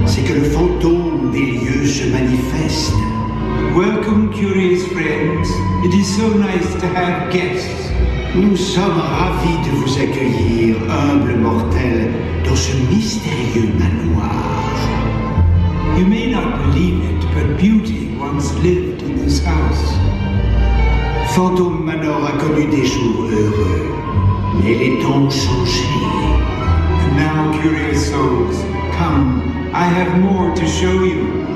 c'est que le fantôme des lieux se manifeste. Welcome, curious friends. It is so nice to have guests. Nous sommes ravis de vous accueillir, humbles mortels, dans ce mystérieux manoir. You may not believe it, but beauty once lived in this house. Fantôme Manor a connu des jours heureux, mais les temps ont changé. And now, curious souls, come, I have more to show you.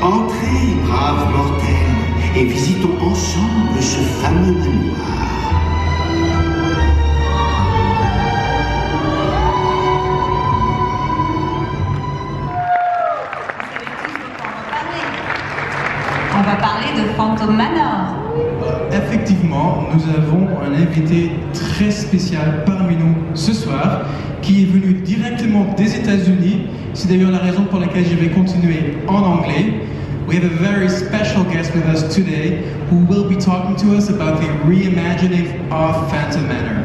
Entrez, braves mortels, et visitons ensemble ce fameux manoir. On va parler de Fantôme Manor. Effectivement, nous avons un invité très spécial parmi nous ce soir, qui est venu directement des États-Unis. C'est d'ailleurs la raison pour laquelle je vais continuer en anglais. We have a very special guest with us today who will be talking to us about the reimagining of Phantom Manor.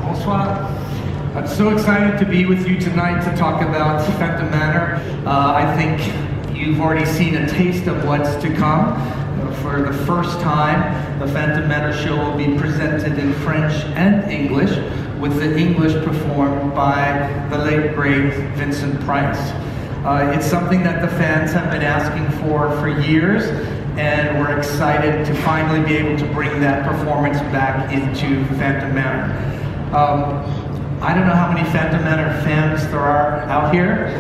Bonsoir. I'm so excited to be with you tonight to talk about Phantom Manor. I think you've already seen a taste of what's to come. For the first time, the Phantom Manor show will be presented in French and English, with the English performed by the late great Vincent Price. It's something that the fans have been asking for years, and we're excited to finally be able to bring that performance back into Phantom Manor. I don't know how many Phantom Manor fans there are out here.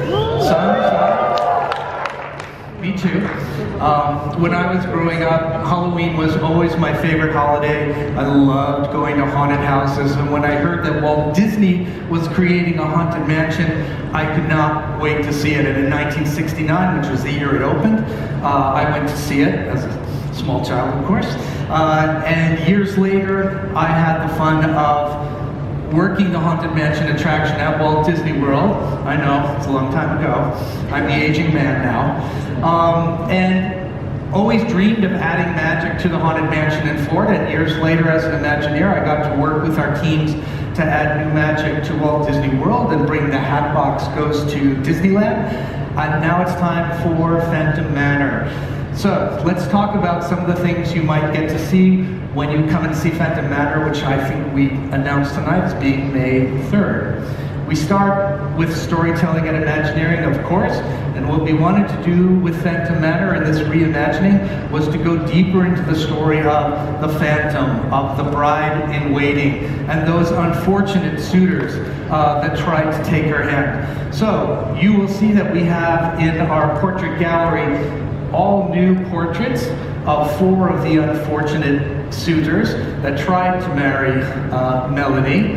Some. Me too. When I was growing up, Halloween was always my favorite holiday. I loved going to haunted houses, and when I heard that Walt Disney was creating a haunted mansion, I could not wait to see it. And in 1969, which was the year it opened, I went to see it as a small child, of course. And years later, I had the fun of working the Haunted Mansion attraction at Walt Disney World. I know, it's a long time ago. I'm the aging man now. And always dreamed of adding magic to the Haunted Mansion in Florida. And years later, as an Imagineer, I got to work with our teams to add new magic to Walt Disney World and bring the Hatbox Ghost to Disneyland. And now it's time for Phantom Manor. So let's talk about some of the things you might get to see when you come and see Phantom Manor, which I think we announced tonight as being May 3rd. We start with storytelling and Imagineering, of course, and what we wanted to do with Phantom Manor and this reimagining was to go deeper into the story of the Phantom, of the bride in waiting, and those unfortunate suitors that tried to take her hand. So you will see that we have in our portrait gallery all new portraits of 4 of the unfortunate suitors that tried to marry Melanie.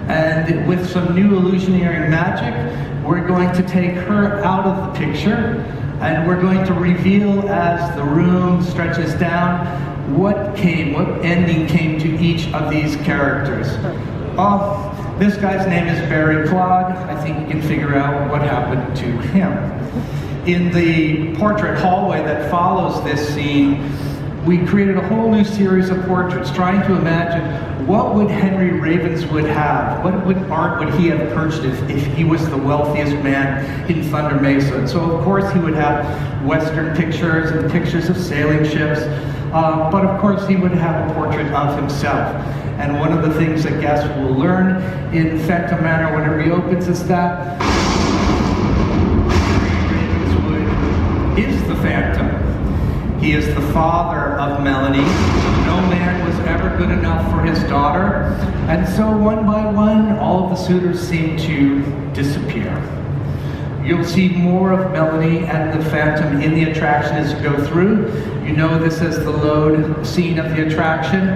And with some new illusionary magic, we're going to take her out of the picture, and we're going to reveal as the room stretches down what ending came to each of these characters. This guy's name is Barry Claude. I think you can figure out what happened to him. In the portrait hallway that follows this scene, we created a whole new series of portraits trying to imagine what would Henry Ravenswood have? What art would he have purchased if he was the wealthiest man in Thunder Mesa? And so of course he would have Western pictures and pictures of sailing ships, but of course he would have a portrait of himself. And one of the things that guests will learn in Phantom Manor when it reopens is that Henry Ravenswood is the Phantom. He is the father of Melanie. No man was ever good enough for his daughter. And so one by one, all of the suitors seem to disappear. You'll see more of Melanie and the Phantom in the attraction as you go through. You know this as the load scene of the attraction.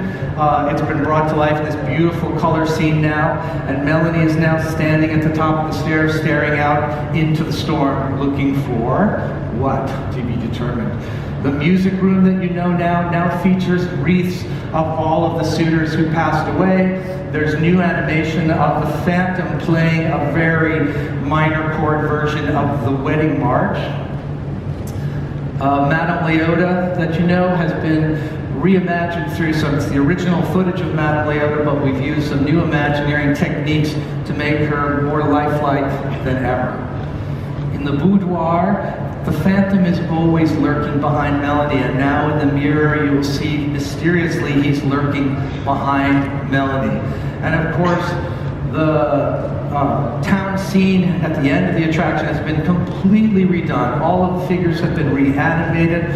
It's been brought to life in this beautiful color scene now. And Melanie is now standing at the top of the stairs, staring out into the storm, looking for what? To be determined. The music room that you know now features wreaths of all of the suitors who passed away. There's new animation of the Phantom playing a very minor chord version of the Wedding March. Madame Leota, that you know, has been reimagined through it's the original footage of Madame Leota, but we've used some new Imagineering techniques to make her more lifelike than ever. In the boudoir, the Phantom is always lurking behind Melanie, and now in the mirror you will see mysteriously he's lurking behind Melanie. And of course, the town scene at the end of the attraction has been completely redone. All of the figures have been reanimated,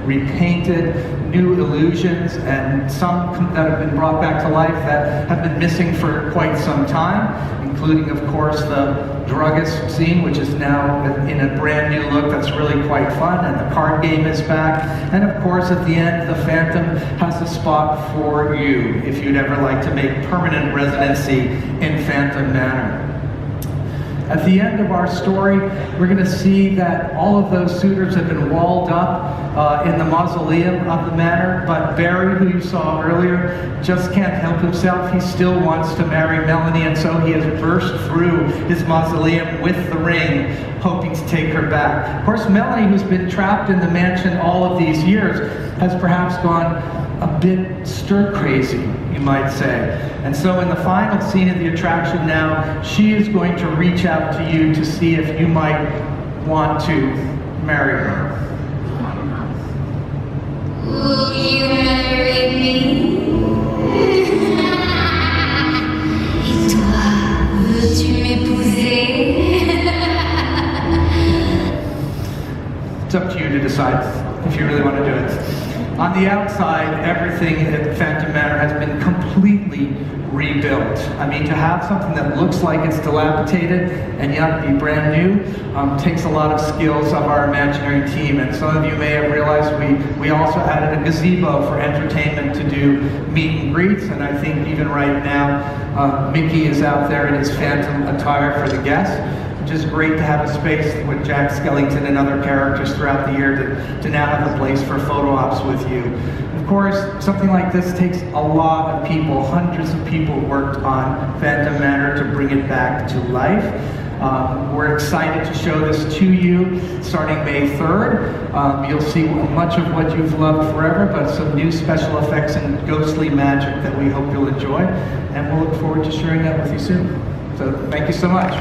repainted, new illusions, and some that have been brought back to life that have been missing for quite some time, including, of course, the druggist scene, which is now in a brand new look that's really quite fun, and the card game is back. And of course, at the end, the Phantom has a spot for you if you'd ever like to make permanent residency in Phantom Manor. At the end of our story, we're going to see that all of those suitors have been walled up in the mausoleum of the manor, but Barry, who you saw earlier, just can't help himself. He still wants to marry Melanie, and so he has burst through his mausoleum with the ring, hoping to take her back. Of course, Melanie, who's been trapped in the mansion all of these years, has perhaps gone a bit stir-crazy, you might say. And so in the final scene of the attraction now, she is going to reach out to you to see if you might want to marry her. Will you marry me? Et toi, veux-tu m'épouser? It's up to you to decide if you really want to do it. On the outside, everything at Phantom Manor has been completely rebuilt. I mean, to have something that looks like it's dilapidated and yet be brand new takes a lot of skills of our Imagineering team. And some of you may have realized we also added a gazebo for entertainment to do meet and greets. And I think even right now, Mickey is out there in his Phantom attire for the guests. Just great to have a space with Jack Skellington and other characters throughout the year to now have a place for photo ops with you. Of course, something like this takes a lot of people. Hundreds of people worked on Phantom Manor to bring it back to life. We're excited to show this to you starting May 3rd. You'll see much of what you've loved forever, but some new special effects and ghostly magic that we hope you'll enjoy. And we'll look forward to sharing that with you soon. So thank you so much.